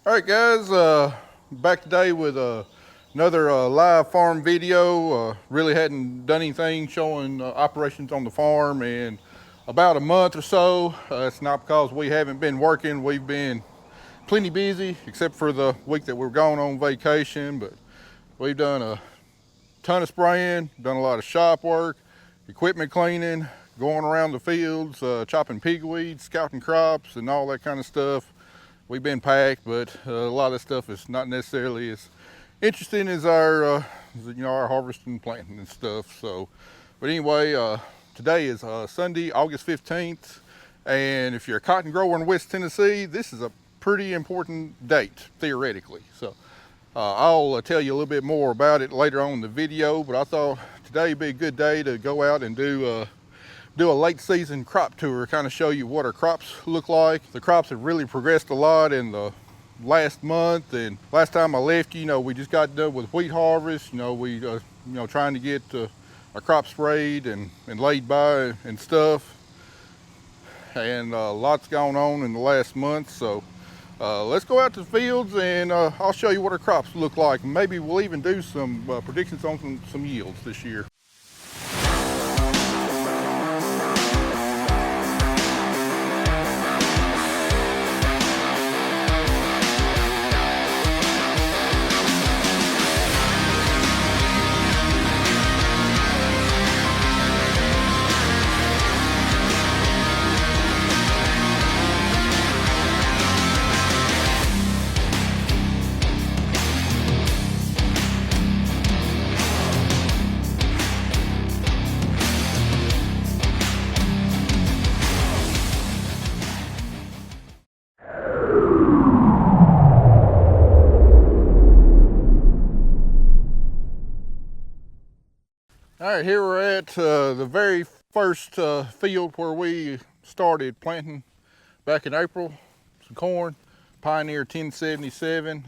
All right, guys, back today with another live farm video. Really hadn't done anything showing operations on the farm in about a month or so. It's not because we haven't been working. We've been plenty busy, except for the week that we're going on vacation, but we've done a ton of spraying, done a lot of shop work, equipment cleaning, going around the fields, chopping pigweeds, scouting crops, and all that kind of stuff. We've been packed, but a lot of that stuff is not necessarily as interesting as our, our harvesting, planting, and stuff. So, but anyway, today is Sunday, August 15th, and if you're a cotton grower in West Tennessee, this is a pretty important date theoretically. So, I'll tell you a little bit more about it later on in the video. But I thought today would be a good day to go out and do a late season crop tour, kind of show you what our crops look like. The crops have really progressed a lot in the last month, and last time I left you, we just got done with wheat harvest. We trying to get our crops sprayed and laid by and stuff, and lots going on in the last month. So let's go out to the fields, and I'll show you what our crops look like. Maybe we'll even do some predictions on some yields this year. All right, here we're at the very first field where we started planting back in April. Some corn, Pioneer 1077.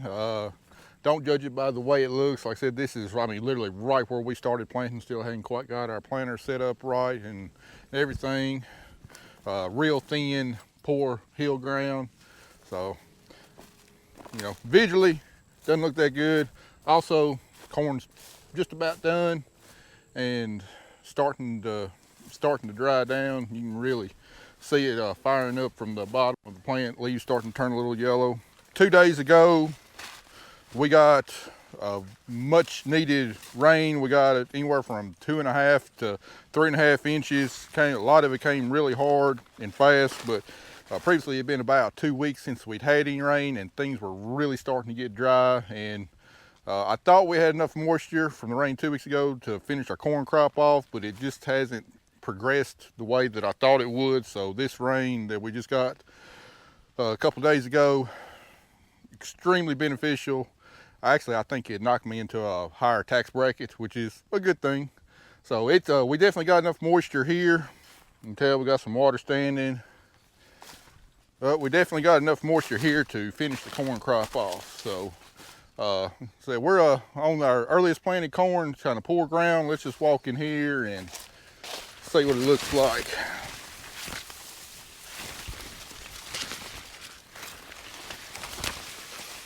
Don't judge it by the way it looks. Like I said, this is, literally right where we started planting. Still hadn't quite got our planter set up right and everything. Real thin, poor hill ground. So, visually, doesn't look that good. Also, corn's just about done and starting to dry down. You can really see it firing up from the bottom of the plant. Leaves starting to turn a little yellow. 2 days ago, we got much needed rain. We got it anywhere from 2.5 to 3.5 inches. A lot of it came really hard and fast, but previously it had been about 2 weeks since we'd had any rain, and things were really starting to get dry. And I thought we had enough moisture from the rain 2 weeks ago to finish our corn crop off, but it just hasn't progressed the way that I thought it would. So this rain that we just got a couple days ago, extremely beneficial. I think it knocked me into a higher tax bracket, which is a good thing. So we definitely got enough moisture here. You can tell we got some water standing. But we definitely got enough moisture here to finish the corn crop off. So we're on our earliest planted corn, kind of poor ground. Let's just walk in here and see what it looks like.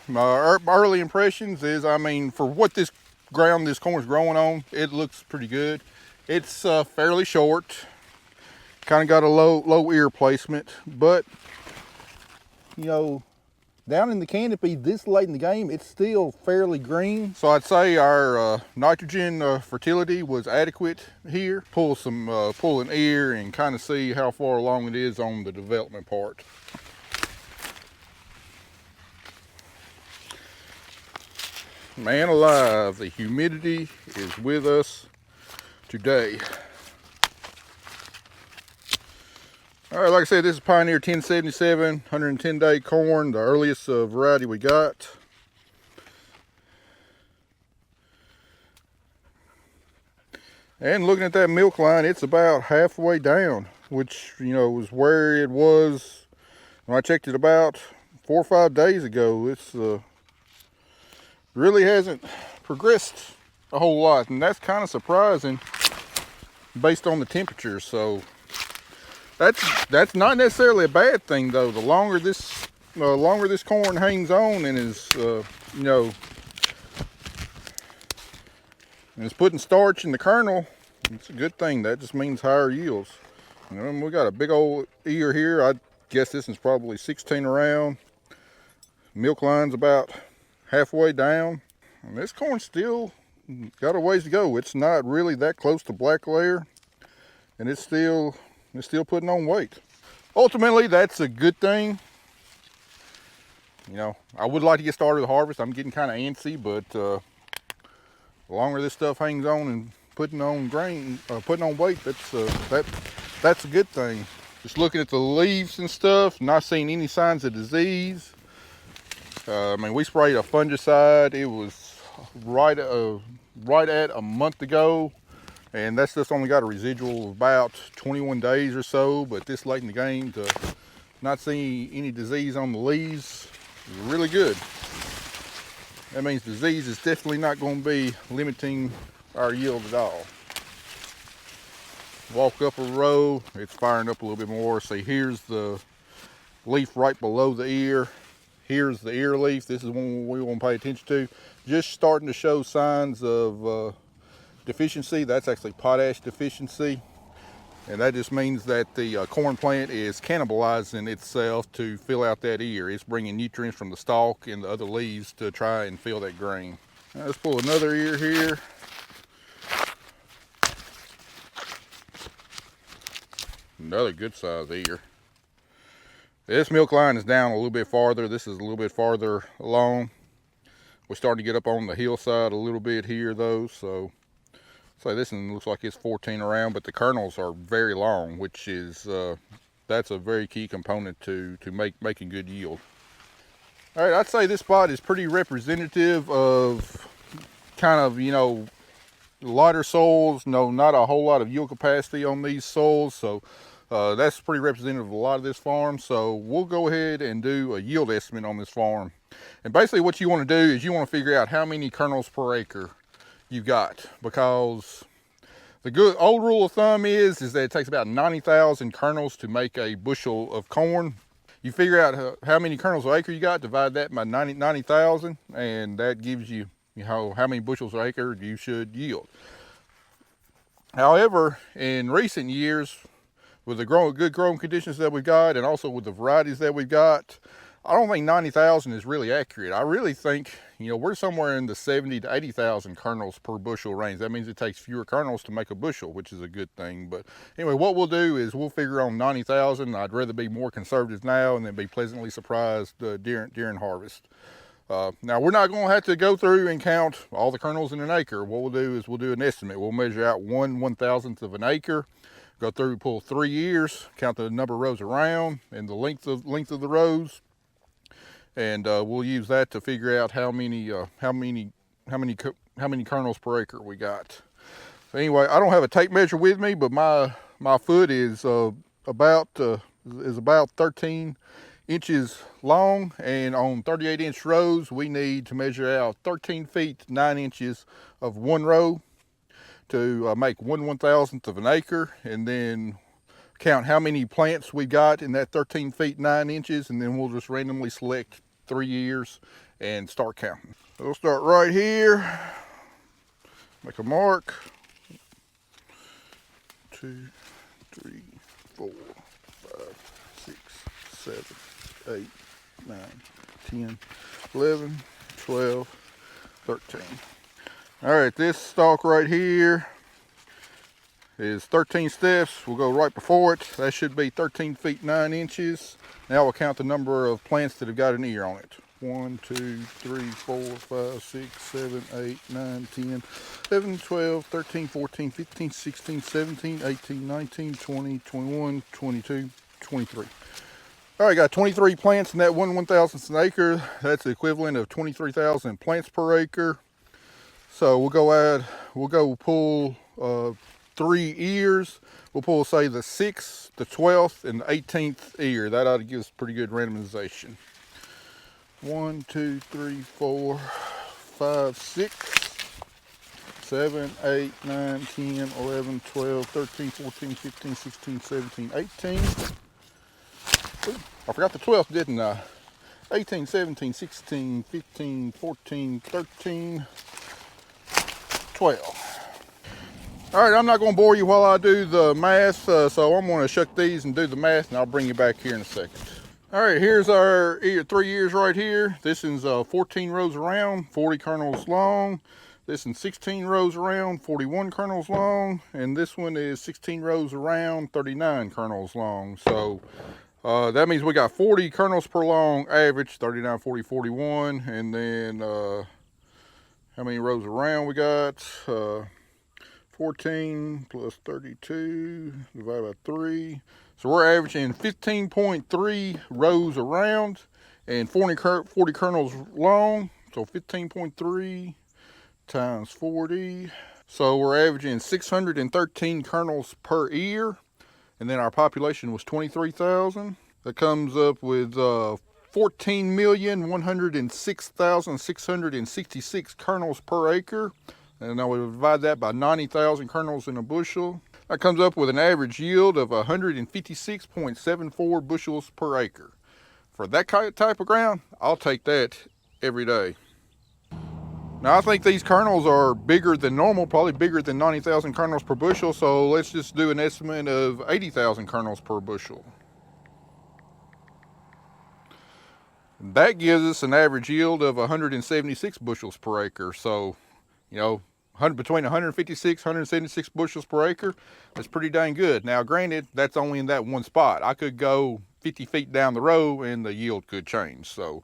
My early impressions is, for what this ground this corn is growing on, it looks pretty good. It's fairly short, kind of got a low ear placement, but down in the canopy this late in the game, it's still fairly green. So I'd say our nitrogen fertility was adequate here. Pull an ear and kind of see how far along it is on the development part. Man alive, the humidity is with us today. All right, like I said, this is Pioneer 1077, 110-day corn, the earliest variety we got. And looking at that milk line, it's about halfway down, which, was where it was when I checked it about 4 or 5 days ago. It's really hasn't progressed a whole lot, and that's kind of surprising based on the temperatures. So that's not necessarily a bad thing, though. The longer this the longer this corn hangs on and is, you know, and it's putting starch in the kernel, it's a good thing. That just means higher yields. You know, we got a big old ear here. I guess this is probably 16 around. Milk line's about halfway down. And this corn still got a ways to go. It's not really that close to black layer, and it's still putting on weight. Ultimately, that's a good thing. You know, I would like to get started with harvest. I'm getting kind of antsy, but the longer this stuff hangs on and putting on grain, putting on weight, that's a good thing. Just looking at the leaves and stuff, not seeing any signs of disease. I mean, we sprayed a fungicide. It was right at a month ago, and that's just only got a residual of about 21 days or so. But this late in the game to not see any disease on the leaves is really good. That means disease is definitely not going to be limiting our yield at all. Walk up a row, it's firing up a little bit more. See, here's the leaf right below the ear. Here's the ear leaf. This is one we want to pay attention to. Just starting to show signs of deficiency. That's actually potash deficiency. And that just means that the corn plant is cannibalizing itself to fill out that ear. It's bringing nutrients from the stalk and the other leaves to try and fill that grain. Now let's pull another ear here. Another good sized ear. This milk line is down a little bit farther. This is a little bit farther along. We're starting to get up on the hillside a little bit here though, so this one looks like it's 14 around, but the kernels are very long, which is that's a very key component to making good yield. All right, I'd say this spot is pretty representative of kind of, you know, lighter soils. No, not a whole lot of yield capacity on these soils, so that's pretty representative of a lot of this farm. So we'll go ahead and do a yield estimate on this farm. And basically what you want to do is you want to figure out how many kernels per acre you got, because the good old rule of thumb is that it takes about 90,000 kernels to make a bushel of corn. You figure out how many kernels per acre you got, divide that by 90,000, and that gives you, you know, how many bushels per acre you should yield. However, in recent years, with the good growing conditions that we've got, and also with the varieties that we've got, I don't think 90,000 is really accurate. I really think, you know, we're somewhere in the 70 to 80,000 kernels per bushel range. That means it takes fewer kernels to make a bushel, which is a good thing. But anyway, what we'll do is we'll figure on 90,000. I'd rather be more conservative now and then be pleasantly surprised during harvest. Now, we're not going to have to go through and count all the kernels in an acre. What we'll do is we'll do an estimate. We'll measure out 1/1000th of an acre, go through, pull 3 years, count the number of rows around and the length of the rows, and we'll use that to figure out how many kernels per acre we got. So anyway, I don't have a tape measure with me, but my foot is about 13 inches long, and on 38-inch rows we need to measure out 13 feet 9 inches of one row to make 1/1000th of an acre, and then count how many plants we got in that 13 feet 9 inches, and then we'll just randomly select 3 years and start counting. So we'll start right here, make a mark. 2, 3, 4, 5, 6, 7, 8, 9, 10, 11, 12, 13. All right, this stalk right here is 13 steps. We'll go right before it. That should be 13 feet 9 inches. Now we'll count the number of plants that have got an ear on it. 1, 2, 3, 4, 5, 6, 7, 8, 9, 10, 11, 12, 13, 14, 15, 16, 17, 18, 19, 20, 21, 22, 23. All right, got 23 plants in that 1/1000th an acre. That's the equivalent of 23,000 plants per acre. So we'll go pull 3 ears. We'll pull, say, the 6th, the 12th, and the 18th ear. That ought to give us pretty good randomization. 1, 2, 3, 4, 5, 6, 7, 8, 9, 10, 11, 12, 13, 14, 15, 16, 17, 18. Ooh, I forgot the 12th, didn't I? 18, 17, 16, 15, 14, 13, 12. All right, I'm not going to bore you while I do the math, so I'm going to shuck these and do the math, and I'll bring you back here in a second. All right, here's our 3 years right here. This is 14 rows around, 40 kernels long. This is 16 rows around, 41 kernels long, and this one is 16 rows around, 39 kernels long. So that means we got 40 kernels per long average, 39, 40, 41, and then how many rows around we got? 14 plus 32 divided by 3. So we're averaging 15.3 rows around and 40 kernels long. So 15.3 times 40. So we're averaging 613 kernels per ear. And then our population was 23,000. That comes up with 14,106,666 kernels per acre. And now we divide that by 90,000 kernels in a bushel. That comes up with an average yield of 156.74 bushels per acre. For that type of ground, I'll take that every day. Now I think these kernels are bigger than normal, probably bigger than 90,000 kernels per bushel. So let's just do an estimate of 80,000 kernels per bushel. That gives us an average yield of 176 bushels per acre. So, you know, between 156, 176 bushels per acre, that's pretty dang good. Now, granted, that's only in that one spot. I could go 50 feet down the row and the yield could change. So,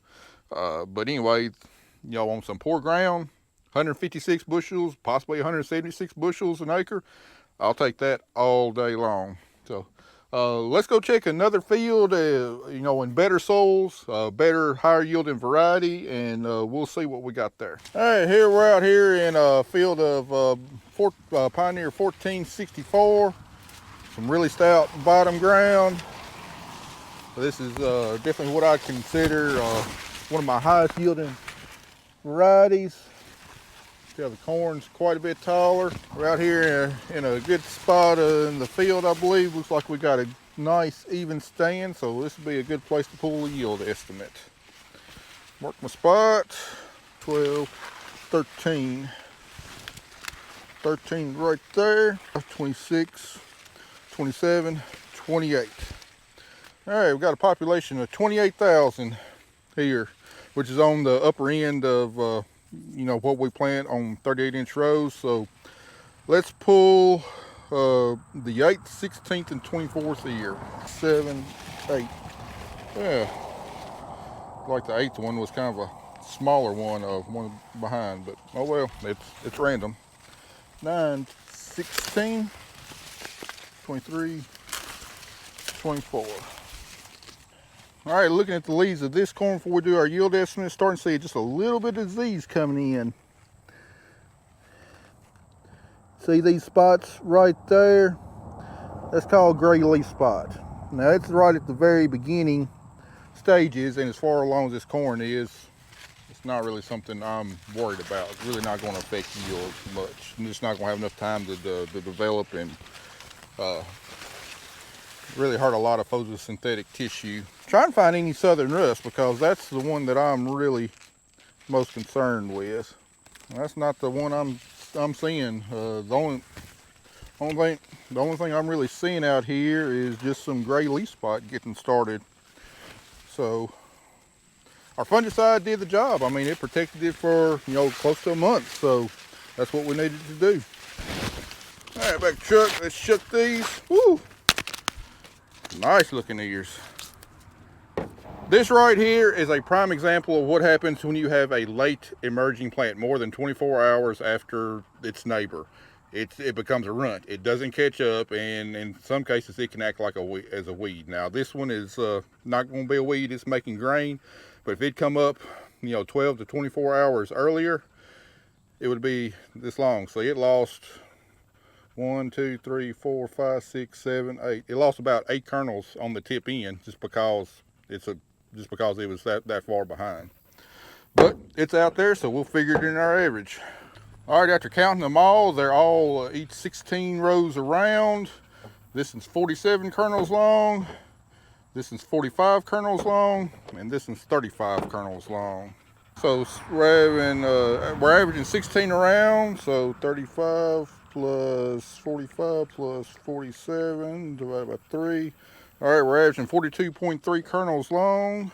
but anyway, you know, on some poor ground, 156 bushels, possibly 176 bushels an acre, I'll take that all day long. So, let's go check another field, you know, in better soils, better, higher yielding variety, and we'll see what we got there. All right, here we're out here in a field of Pioneer 1464, some really stout bottom ground. This is definitely what I consider one of my highest yielding varieties. See how the corn's quite a bit taller. We're out here in a good spot in the field, I believe. Looks like we got a nice even stand, so this would be a good place to pull a yield estimate. Mark my spot. 12, 13. 13 right there. 26, 27, 28. All right, we've got a population of 28,000 here, which is on the upper end of you know, what we plant on 38-inch rows. So let's pull the 8th, 16th, and 24th ear. 7, 8. Yeah, like the 8th one was kind of a smaller one of one behind, but oh well, it's random. 9, 16, 23, 24. All right, looking at the leaves of this corn before we do our yield estimate, starting to see just a little bit of disease coming in. See these spots right there? That's called gray leaf spot. Now it's right at the very beginning stages, and as far along as this corn is, it's not really something I'm worried about. It's really not going to affect yield much. I'm just not going to have enough time to develop and really hurt a lot of photosynthetic tissue. Try and find any southern rust, because that's the one that I'm really most concerned with. That's not the one I'm seeing. The only thing I'm really seeing out here is just some gray leaf spot getting started. So our fungicide did the job. I mean, it protected it for, you know, close to a month. So that's what we needed to do. All right, back to Chuck. Let's shuck these. Woo! Nice looking ears. This right here is a prime example of what happens when you have a late emerging plant, more than 24 hours after its neighbor. It becomes a runt. It doesn't catch up, and in some cases it can act like as a weed. Now this one is not going to be a weed. It's making grain, but if it come up, you know, 12 to 24 hours earlier, it would be this long. So it lost 1, 2, 3, 4, 5, 6, 7, 8. It lost about 8 kernels on the tip end just because it was that far behind. But it's out there, so we'll figure it in our average. All right, after counting them all, they're all each 16 rows around. This is 47 kernels long. This is 45 kernels long, and this is 35 kernels long. So we're averaging 16 around, so 35 plus 45 plus 47 divided by 3. All right, we're averaging 42.3 kernels long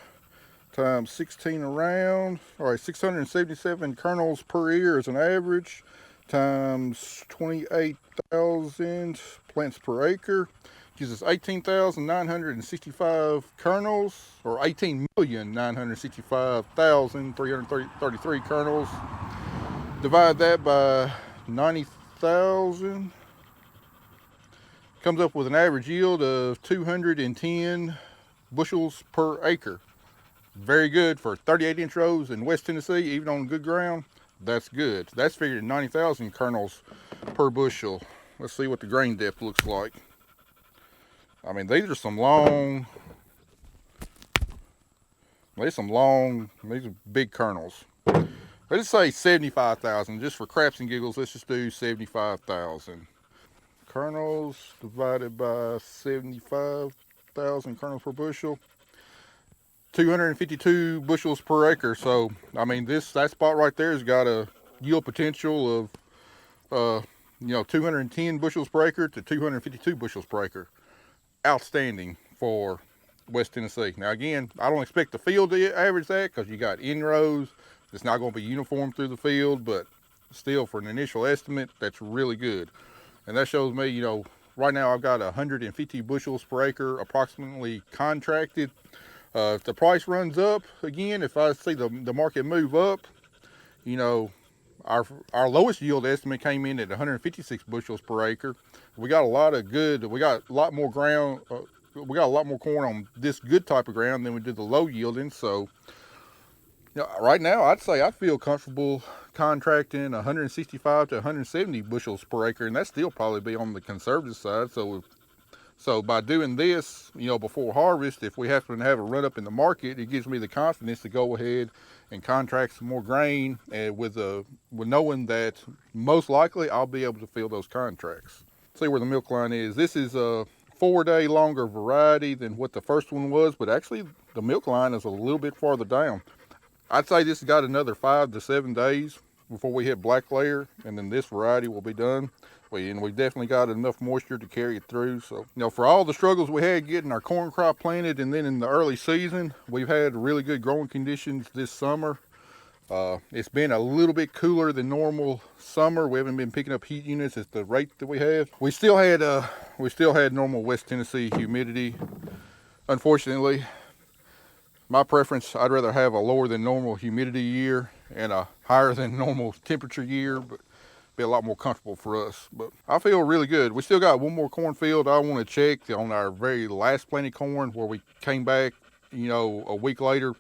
times 16 around. All right, 677 kernels per ear is an average, times 28,000 plants per acre. Gives us 18,965 kernels, or 18,965,333 kernels. Divide that by 90,000. Comes up with an average yield of 210 bushels per acre. Very good for 38-inch rows in West Tennessee, even on good ground. That's good. That's figured at 90,000 kernels per bushel. Let's see what the grain depth looks like. I mean, these are some long, these are big kernels. Let's say 75,000, just for craps and giggles, let's just do 75,000. Kernels divided by 75,000 kernels per bushel. 252 bushels per acre. So, I mean, that spot right there has got a yield potential of, 210 bushels per acre to 252 bushels per acre. Outstanding for West Tennessee. Now again, I don't expect the field to average that because you got in-rows. It's not going to be uniform through the field, but still for an initial estimate, that's really good. And that shows me, right now I've got 150 bushels per acre approximately contracted. If the price runs up again, if I see the market move up, our lowest yield estimate came in at 156 bushels per acre. We got a lot more ground. We got a lot more corn on this good type of ground than we did the low yielding. So, right now I'd say I feel comfortable contracting 165 to 170 bushels per acre, and that still probably be on the conservative side. So by doing this, before harvest, if we happen to have a run up in the market, it gives me the confidence to go ahead and contract some more grain, and with knowing that most likely I'll be able to fill those contracts. See where the milk line is. This is a 4-day longer variety than what the first one was, but actually the milk line is a little bit farther down. I'd say this has got another 5 to 7 days before we hit black layer, and then this variety will be done. And we've definitely got enough moisture to carry it through. So, for all the struggles we had getting our corn crop planted, and then in the early season, we've had really good growing conditions this summer. It's been a little bit cooler than normal summer. We haven't been picking up heat units at the rate that we have. We still had normal West Tennessee humidity. Unfortunately, my preference, I'd rather have a lower than normal humidity year and a higher than normal temperature year, but be a lot more comfortable for us. But I feel really good. We still got one more cornfield I want to check on our very last planted corn, where we came back, a week later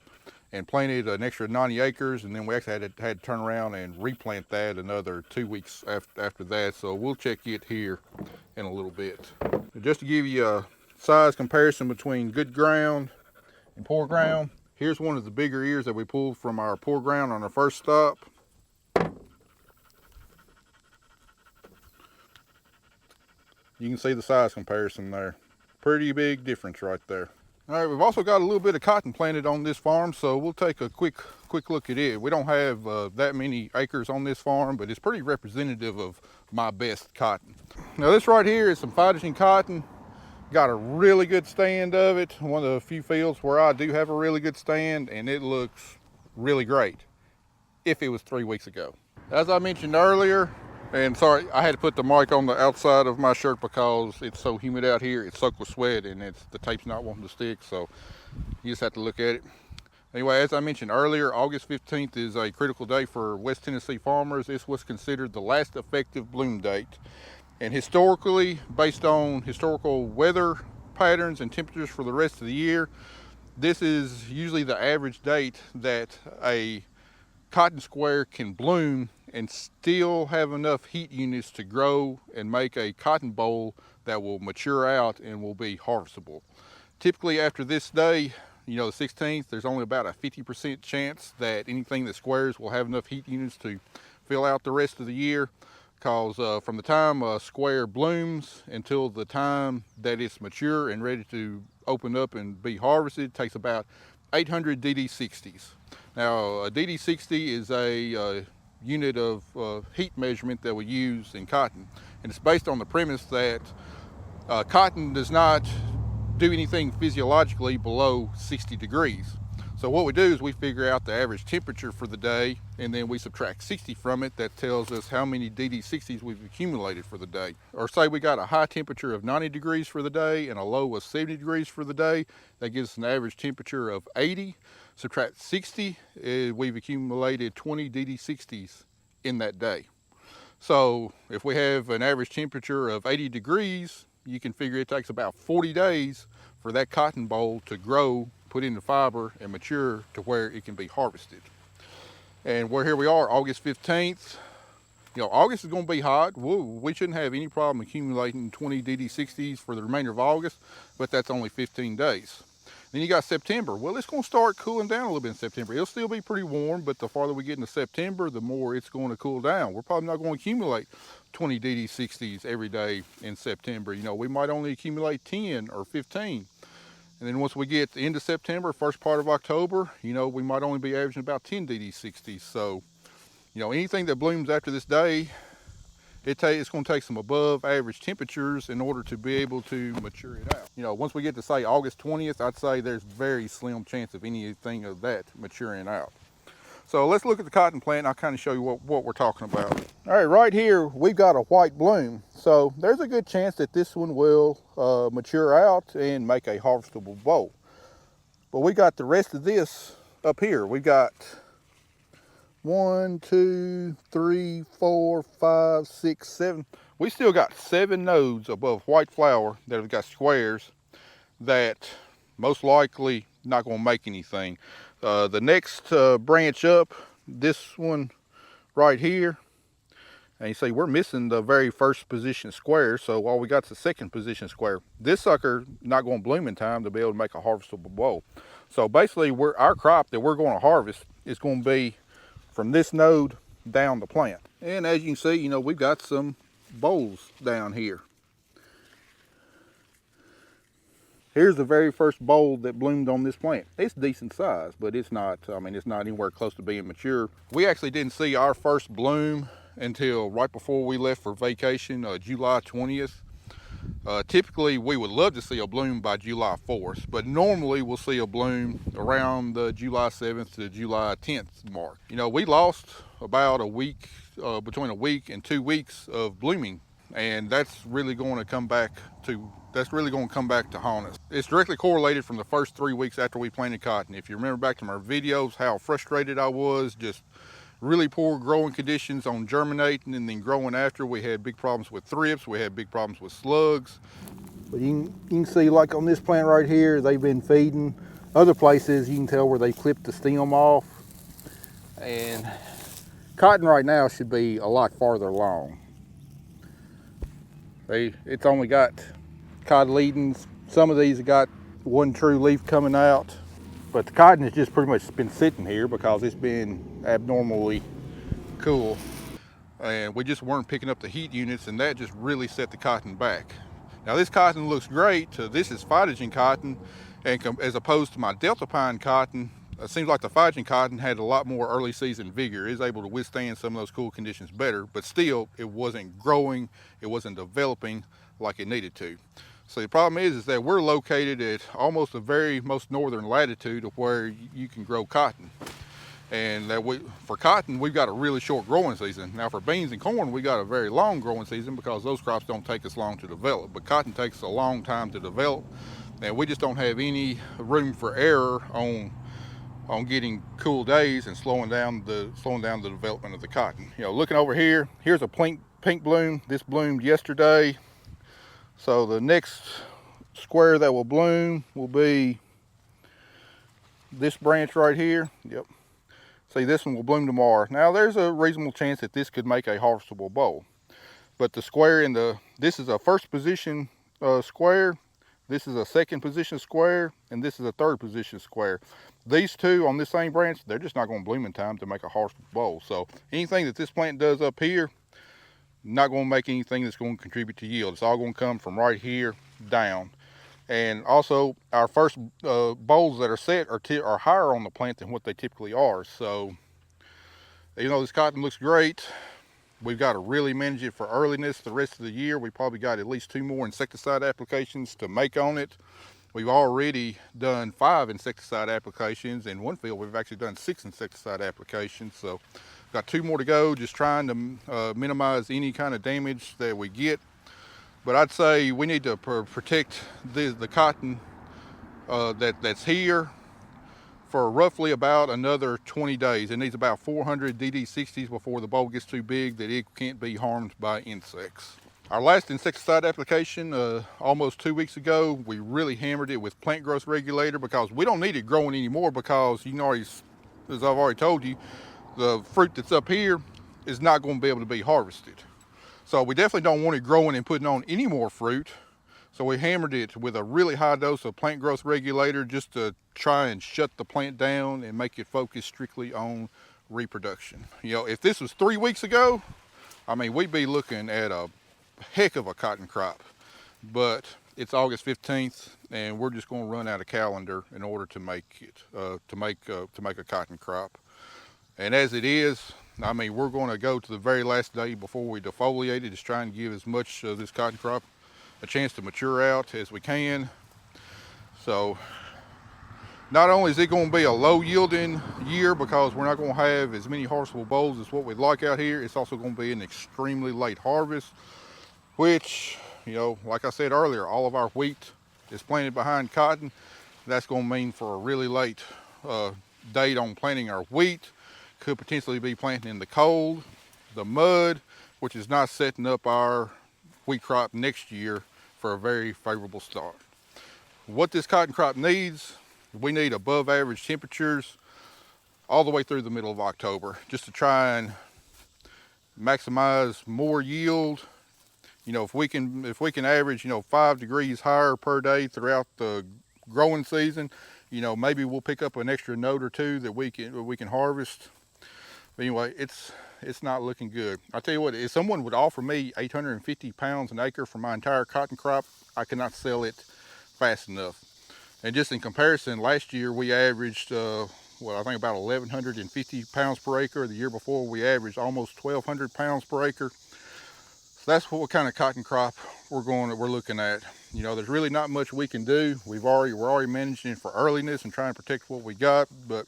and planted an extra 90 acres, and then we actually had to turn around and replant that another 2 weeks after that. So we'll check it here in a little bit. Just to give you a size comparison between good ground and poor ground, here's one of the bigger ears that we pulled from our poor ground on our first stop. You can see the size comparison there. Pretty big difference right there. All right, we've also got a little bit of cotton planted on this farm, so we'll take a quick look at it. We don't have that many acres on this farm, but it's pretty representative of my best cotton. Now this right here is some Phytogen cotton. Got a really good stand of it. One of the few fields where I do have a really good stand, and it looks really great if it was 3 weeks ago. As I mentioned earlier, and sorry, I had to put the mic on the outside of my shirt because it's so humid out here. It's soaked with sweat, and the tape's not wanting to stick, so you just have to look at it. Anyway, as I mentioned earlier, August 15th is a critical day for West Tennessee farmers. This was considered the last effective bloom date. And historically, based on historical weather patterns and temperatures for the rest of the year, this is usually the average date that a cotton square can bloom and still have enough heat units to grow and make a cotton boll that will mature out and will be harvestable. Typically after this day, the 16th, there's only about a 50% chance that anything that squares will have enough heat units to fill out the rest of the year. because from the time a square blooms until the time that it's mature and ready to open up and be harvested, it takes about 800 DD60s. Now, a DD60 is a unit of heat measurement that we use in cotton, and it's based on the premise that cotton does not do anything physiologically below 60 degrees. So what we do is we figure out the average temperature for the day, and then we subtract 60 from it. That tells us how many DD60s we've accumulated for the day. Or say we got a high temperature of 90 degrees for the day and a low of 70 degrees for the day. That gives us an average temperature of 80. Subtract 60, we've accumulated 20 DD60s in that day. So if we have an average temperature of 80 degrees, you can figure it takes about 40 days for that cotton boll to grow, put into fiber, and mature to where it can be harvested. And here we are, August 15th. You know, August is going to be hot. We shouldn't have any problem accumulating 20 DD60s for the remainder of August, but that's only 15 days. Then you got September. Well, it's going to start cooling down a little bit in September. It'll still be pretty warm, but the farther we get into September, the more it's going to cool down. We're probably not going to accumulate 20 DD60s every day in September. You know, we might only accumulate 10 or 15. And then once we get to the end of September, first part of October, you know, we might only be averaging about 10 DD60s. So, you know, anything that blooms after this day, it's going to take some above average temperatures in order to be able to mature it out. You know, once we get to say August 20th, I'd say there's very slim chance of anything of that maturing out. So let's look at the cotton plant and I'll kind of show you what we're talking about. All right, right here, we've got a white bloom. So there's a good chance that this one will mature out and make a harvestable boll. But we got the rest of this up here. We've got 1, 2, 3, 4, 5, 6, 7. We still got 7 nodes above white flower that have got squares that most likely not going to make anything. The next branch up, this one right here, and you see we're missing the very first position square, so all we got is the second position square. This sucker not going to bloom in time to be able to make a harvestable boll. So basically our crop that we're going to harvest is going to be from this node down the plant. And as you can see, you know, we've got some bolls down here. Here's the very first boll that bloomed on this plant. It's decent size, but it's not, I mean, it's not anywhere close to being mature. We actually didn't see our first bloom until right before we left for vacation, July 20th. Typically, we would love to see a bloom by July 4th, but normally we'll see a bloom around the July 7th to July 10th mark. You know, we lost about a week, between a week and 2 weeks of blooming, and that's really going to come back to haunt us. It's directly correlated from the first 3 weeks after we planted cotton. If you remember back to my videos, how frustrated I was, just really poor growing conditions on germinating and then growing after. We had big problems with thrips, we had big problems with slugs. But you can see, like on this plant right here, they've been feeding. Other places you can tell where they clipped the stem off. And cotton right now should be a lot farther along. It's only got cotyledons. Some of these have got one true leaf coming out. But the cotton has just pretty much been sitting here because it's been abnormally cool. And we just weren't picking up the heat units, and that just really set the cotton back. Now this cotton looks great. This is phytogen cotton, and as opposed to my Delta Pine cotton, it seems like the phytogen cotton had a lot more early season vigor. It was able to withstand some of those cool conditions better, but still it wasn't growing, it wasn't developing like it needed to. So the problem is that we're located at almost the very most northern latitude of where you can grow cotton. And for cotton, we've got a really short growing season. Now for beans and corn, we got a very long growing season because those crops don't take as long to develop. But cotton takes a long time to develop, and we just don't have any room for error on getting cool days and slowing down the development of the cotton. You know, looking over here, here's a pink bloom. This bloomed yesterday. So the next square that will bloom will be this branch right here. Yep. See, this one will bloom tomorrow. Now there's a reasonable chance that this could make a harvestable boll. But the square this is a first position square, this is a second position square, and this is a third position square. These two on this same branch, they're just not going to bloom in time to make a harvestable boll. So anything that this plant does up here, not going to make anything that's going to contribute to yield. It's all going to come from right here down. And also, our first bolls that are set are higher on the plant than what they typically are. So, even though this cotton looks great, we've got to really manage it for earliness the rest of the year. We probably got at least 2 more insecticide applications to make on it. We've already done 5 insecticide applications. In one field, we've actually done 6 insecticide applications. So, got 2 more to go, just trying to minimize any kind of damage that we get. But I'd say we need to protect the cotton that's here for roughly about another 20 days. It needs about 400 DD60s before the boll gets too big that it can't be harmed by insects. Our last insecticide application, almost 2 weeks ago, we really hammered it with plant growth regulator because we don't need it growing anymore because you can already, as I've already told you, the fruit that's up here is not going to be able to be harvested. So we definitely don't want it growing and putting on any more fruit. So we hammered it with a really high dose of plant growth regulator just to try and shut the plant down and make it focus strictly on reproduction. You know, if this was 3 weeks ago, I mean, we'd be looking at a heck of a cotton crop. But it's August 15th, and we're just going to run out of calendar in order to make it to make a cotton crop. And as it is, I mean, we're going to go to the very last day before we defoliate it, just trying to give as much of this cotton crop a chance to mature out as we can. So not only is it going to be a low yielding year because we're not going to have as many harvestable bolls as what we'd like out here, it's also going to be an extremely late harvest, which, you know, like I said earlier, all of our wheat is planted behind cotton. That's going to mean for a really late date on planting our wheat. Could potentially be planting in the cold, the mud, which is not setting up our wheat crop next year for a very favorable start. What this cotton crop needs, we need above average temperatures all the way through the middle of October just to try and maximize more yield. You know, if we can average, you know, 5 degrees higher per day throughout the growing season, you know, maybe we'll pick up an extra note or two that we can harvest. But anyway, it's not looking good. I tell you what, if someone would offer me 850 pounds an acre for my entire cotton crop, I cannot sell it fast enough. And just in comparison, last year we averaged, I think about 1,150 pounds per acre. The year before we averaged almost 1,200 pounds per acre. So that's what kind of cotton crop we're looking at. You know, there's really not much we can do. We're already managing for earliness and trying to protect what we got, but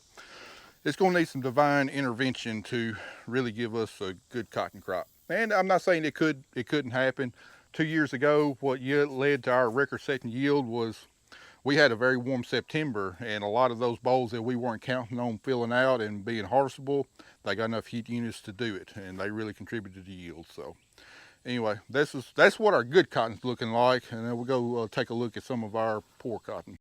it's going to need some divine intervention to really give us a good cotton crop. And I'm not saying it couldn't happen. 2 years ago, what led to our record-setting yield was we had a very warm September, and a lot of those bolls that we weren't counting on filling out and being harvestable, they got enough heat units to do it, and they really contributed to yield. So anyway, that's what our good cotton's looking like, and then we'll go take a look at some of our poor cotton.